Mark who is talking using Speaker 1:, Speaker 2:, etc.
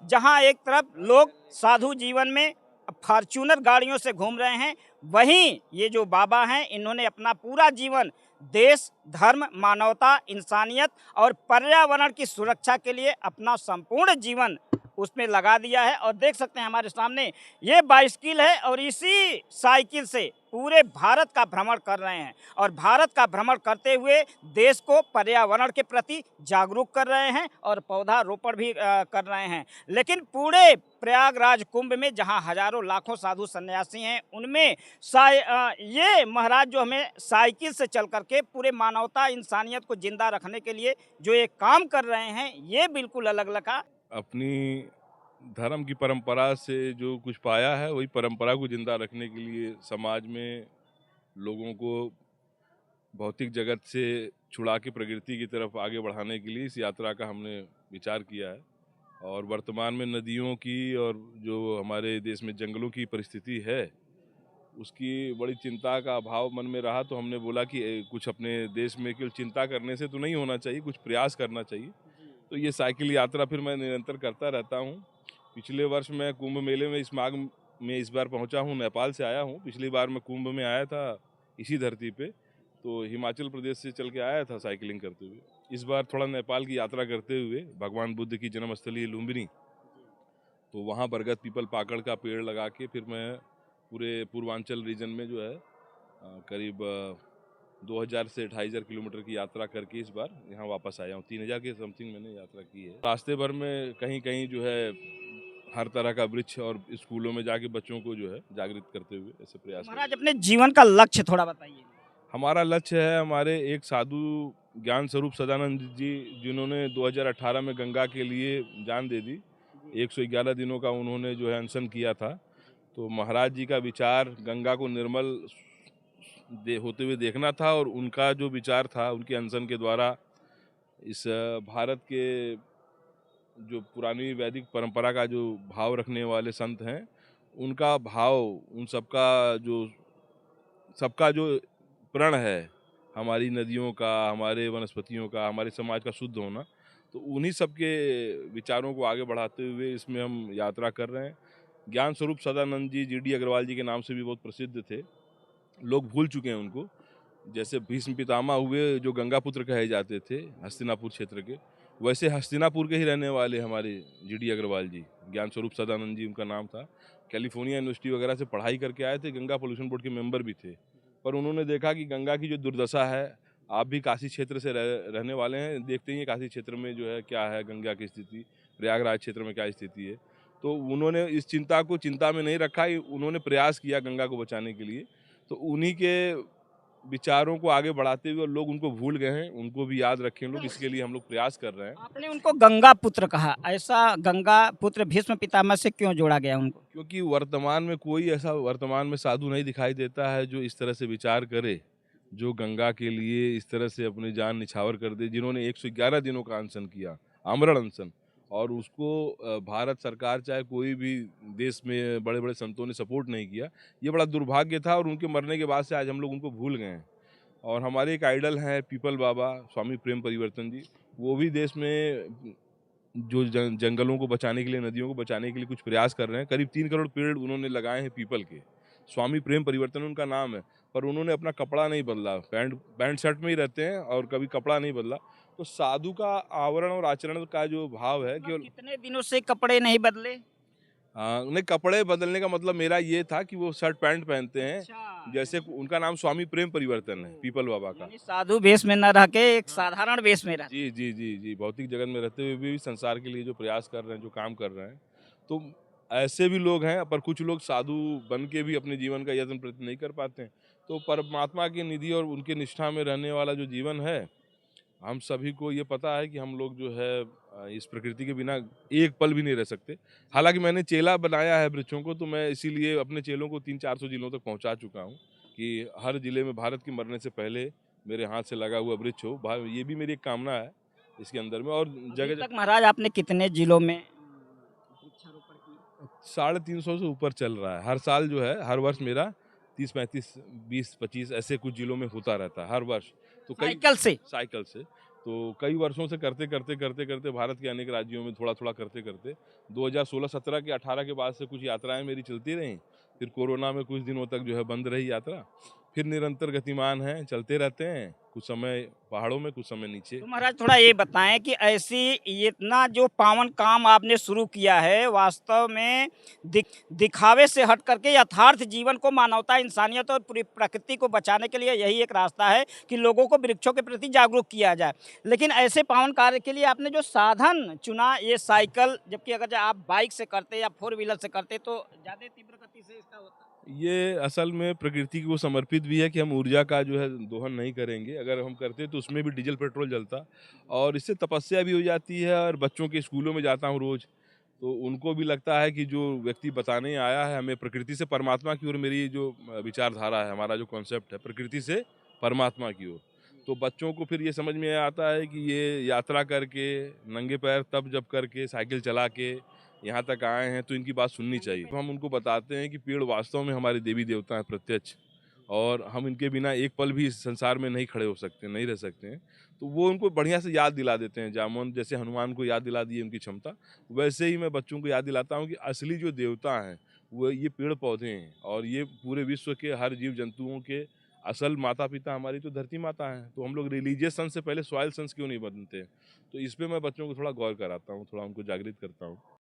Speaker 1: जहां एक तरफ लोग साधु जीवन में फॉर्च्यूनर गाड़ियों से घूम रहे हैं, वहीं ये जो बाबा हैं इन्होंने अपना पूरा जीवन देश, धर्म, मानवता, इंसानियत और पर्यावरण की सुरक्षा के लिए अपना संपूर्ण जीवन उसमें लगा दिया है। और देख सकते हैं हमारे सामने ये बाइसिकल है और इसी साइकिल से पूरे भारत का भ्रमण कर रहे हैं और भारत का भ्रमण करते हुए देश को पर्यावरण के प्रति जागरूक कर रहे हैं और पौधारोपण भी कर रहे हैं। लेकिन पूरे प्रयागराज कुंभ में जहां हजारों लाखों साधु सन्यासी हैं, उनमें ये महाराज जो हमें साइकिल से चल करके पूरे मानवता, इंसानियत को जिंदा रखने के लिए जो ये काम कर रहे हैं, ये बिल्कुल अलग लगा।
Speaker 2: अपनी धर्म की परंपरा से जो कुछ पाया है वही परंपरा को जिंदा रखने के लिए समाज में लोगों को भौतिक जगत से छुड़ा के प्रकृति की तरफ आगे बढ़ाने के लिए इस यात्रा का हमने विचार किया है। और वर्तमान में नदियों की और जो हमारे देश में जंगलों की परिस्थिति है उसकी बड़ी चिंता का अभाव मन में रहा, तो हमने बोला कि कुछ अपने देश में केवल चिंता करने से तो नहीं होना चाहिए, कुछ प्रयास करना चाहिए। तो ये साइकिल यात्रा फिर मैं निरंतर करता रहता हूँ। पिछले वर्ष मैं कुंभ मेले में इस माघ में इस बार पहुँचा हूँ, नेपाल से आया हूँ। पिछली बार मैं कुंभ में आया था इसी धरती पे, तो हिमाचल प्रदेश से चल के आया था साइकिलिंग करते हुए। इस बार थोड़ा नेपाल की यात्रा करते हुए भगवान बुद्ध की जन्मस्थली लुम्बिनी, तो वहाँ बरगद पीपल पाकड़ का पेड़ लगा के फिर मैं पूरे पूर्वांचल रीजन में जो है करीब 2000 से 2500 किलोमीटर की यात्रा करके इस बार यहाँ वापस आया हूँ। 3000 के समथिंग मैंने यात्रा की है। रास्ते भर में कहीं कहीं जो है हर तरह का वृक्ष और स्कूलों में जाके बच्चों को जो है जागृत करते हुए ऐसे प्रयास
Speaker 1: महाराज अपने जीवन का लक्ष्य थोड़ा बताइए।
Speaker 2: हमारा लक्ष्य है, हमारे एक साधु ज्ञान स्वरूप सदानंद जी जिन्होंने 2018 में गंगा के लिए जान दे दी, 111 दिनों का उन्होंने जो है अनशन किया था। तो महाराज जी का विचार गंगा को निर्मल होते हुए देखना था और उनका जो विचार था उनके अनशन के द्वारा इस भारत के जो पुरानी वैदिक परंपरा का जो भाव रखने वाले संत हैं उनका भाव, उन सबका जो प्रण है, हमारी नदियों का, हमारे वनस्पतियों का, हमारे समाज का शुद्ध होना, तो उन्हीं सबके विचारों को आगे बढ़ाते हुए इसमें हम यात्रा कर रहे हैं। ज्ञान स्वरूप सदानंद जी जीडी अग्रवाल जी के नाम से भी बहुत प्रसिद्ध थे, लोग भूल चुके हैं उनको। जैसे भीष्म पितामह हुए जो गंगा पुत्र कहे जाते थे हस्तिनापुर क्षेत्र के, वैसे हस्तिनापुर के ही रहने वाले हमारे जीडी अग्रवाल जी, ज्ञान स्वरूप सदानंद जी उनका नाम था। कैलिफोर्निया यूनिवर्सिटी वगैरह से पढ़ाई करके आए थे, गंगा पोल्यूशन बोर्ड के मेंबर भी थे। पर उन्होंने देखा कि गंगा की जो दुर्दशा है, आप भी काशी क्षेत्र से रहने वाले हैं, देखते ही हैं काशी क्षेत्र में जो है क्या है गंगा की स्थिति, प्रयागराज क्षेत्र में क्या स्थिति है। तो उन्होंने इस चिंता को चिंता में नहीं रखा, उन्होंने प्रयास किया गंगा को बचाने के लिए। तो उन्हीं के विचारों को आगे बढ़ाते हुए लोग उनको भूल गए हैं, उनको भी याद रखें लोग, इसके लिए हम लोग प्रयास कर रहे हैं।
Speaker 1: आपने उनको गंगा पुत्र कहा, ऐसा गंगा पुत्र भीष्म पितामह से क्यों जोड़ा गया उनको?
Speaker 2: क्योंकि वर्तमान में कोई ऐसा वर्तमान में साधु नहीं दिखाई देता है जो इस तरह से विचार करे, जो गंगा के लिए इस तरह से अपनी जान निछावर कर दे, जिन्होंने 111 दिनों का अनशन किया, आमरण अनशन, और उसको भारत सरकार चाहे कोई भी देश में बड़े बड़े संतों ने सपोर्ट नहीं किया। ये बड़ा दुर्भाग्य था और उनके मरने के बाद से आज हम लोग उनको भूल गए हैं। और हमारे एक आइडल हैं पीपल बाबा स्वामी प्रेम परिवर्तन जी, वो भी देश में जो जंगलों को बचाने के लिए, नदियों को बचाने के लिए कुछ प्रयास कर रहे हैं। करीब 3 करोड़ पेड़ उन्होंने लगाए हैं पीपल के। स्वामी प्रेम परिवर्तन उनका नाम है, पर उन्होंने अपना कपड़ा नहीं बदला, पैंट शर्ट में ही रहते हैं और कभी कपड़ा नहीं बदला। तो साधु का आवरण और आचरण का जो भाव है कि
Speaker 1: कितने दिनों से कपड़े नहीं बदले?
Speaker 2: नहीं, कपड़े बदलने का मतलब मेरा ये था कि वो शर्ट पैंट पहनते हैं।
Speaker 1: अच्छा,
Speaker 2: जैसे उनका नाम स्वामी प्रेम परिवर्तन है पीपल बाबा का।
Speaker 1: यानी साधु वेश में न रह के एक साधारण वेश में रहते।
Speaker 2: जी जी जी जी, भौतिक जगत में रहते हुए भी संसार के लिए जो प्रयास कर रहे हैं, जो काम कर रहे हैं, तो ऐसे भी लोग हैं। पर कुछ लोग साधु बन के भी अपने जीवन का यत्न प्रयत्न नहीं कर पाते हैं। तो परमात्मा की निधि और उनके निष्ठा में रहने वाला जो जीवन है, हम सभी को ये पता है कि हम लोग जो है इस प्रकृति के बिना एक पल भी नहीं रह सकते। हालांकि मैंने चेला बनाया है वृक्षों को, तो मैं इसीलिए अपने चेलों को 300-400 जिलों तक पहुंचा चुका हूं कि हर जिले में भारत के मरने से पहले मेरे हाथ से लगा हुआ वृक्ष हो। ये भी मेरी एक कामना है इसके अंदर में। और
Speaker 1: अभी
Speaker 2: जगह
Speaker 1: तक महाराज आपने कितने जिलों में वृक्षारोपण किया?
Speaker 2: 350 से ऊपर चल रहा है हर साल जो है। हर वर्ष मेरा 30-35, 20-25 ऐसे कुछ जिलों में होता रहता है हर वर्ष। तो कई
Speaker 1: साइकिल से?
Speaker 2: साइकिल से तो कई वर्षों से करते करते करते करते भारत के अनेक राज्यों में थोड़ा थोड़ा करते करते 2016-17 के 18 के बाद से कुछ यात्राएं मेरी चलती रहीं। फिर कोरोना में कुछ दिनों तक जो है बंद रही यात्रा। फिर निरंतर गतिमान हैं, चलते रहते हैं, कुछ समय पहाड़ों में, कुछ समय नीचे।
Speaker 1: तो महाराज थोड़ा ये बताएं कि ऐसी ये इतना जो पावन काम आपने शुरू किया है, वास्तव में दिखावे से हट करके यथार्थ जीवन को, मानवता, इंसानियत और पूरी प्रकृति को बचाने के लिए यही एक रास्ता है कि लोगों को वृक्षों के प्रति जागरूक किया जाए। लेकिन ऐसे पावन कार्य के लिए आपने जो साधन चुना, ये साइकिल, जबकि अगर जो आप बाइक से करते या 4 व्हीलर से करते तो ज़्यादा तीव्र गति से इसका होता।
Speaker 2: ये असल में प्रकृति को समर्पित भी है कि हम ऊर्जा का जो है दोहन नहीं करेंगे। अगर हम करते तो उसमें भी डीजल पेट्रोल जलता और इससे तपस्या भी हो जाती है। और बच्चों के स्कूलों में जाता हूँ रोज़, तो उनको भी लगता है कि जो व्यक्ति बताने आया है हमें प्रकृति से परमात्मा की ओर, मेरी जो विचारधारा है, हमारा जो कॉन्सेप्ट है प्रकृति से परमात्मा की ओर, तो बच्चों को फिर ये समझ में आता है कि ये यात्रा करके, नंगे पैर तप जप करके, साइकिल चला के यहाँ तक आए हैं तो इनकी बात सुननी चाहिए। तो हम उनको बताते हैं कि पेड़ वास्तव में हमारे देवी देवता हैं प्रत्यक्ष, और हम इनके बिना एक पल भी इस संसार में नहीं खड़े हो सकते, नहीं रह सकते हैं। तो वो उनको बढ़िया से याद दिला देते हैं। जामुन जैसे हनुमान को याद दिला दी उनकी क्षमता, वैसे ही मैं बच्चों को याद दिलाता हूँ कि असली जो देवता हैं वो ये पेड़ पौधे हैं, और ये पूरे विश्व के हर जीव जंतुओं के असल माता पिता हमारी तो धरती माता हैं। तो हम लोग रिलीजियस सन से पहले सॉइल सन्स क्यों नहीं बनते? तो इस पे मैं बच्चों को थोड़ा गौर कराता हूँ, थोड़ा उनको जागृत करता हूँ।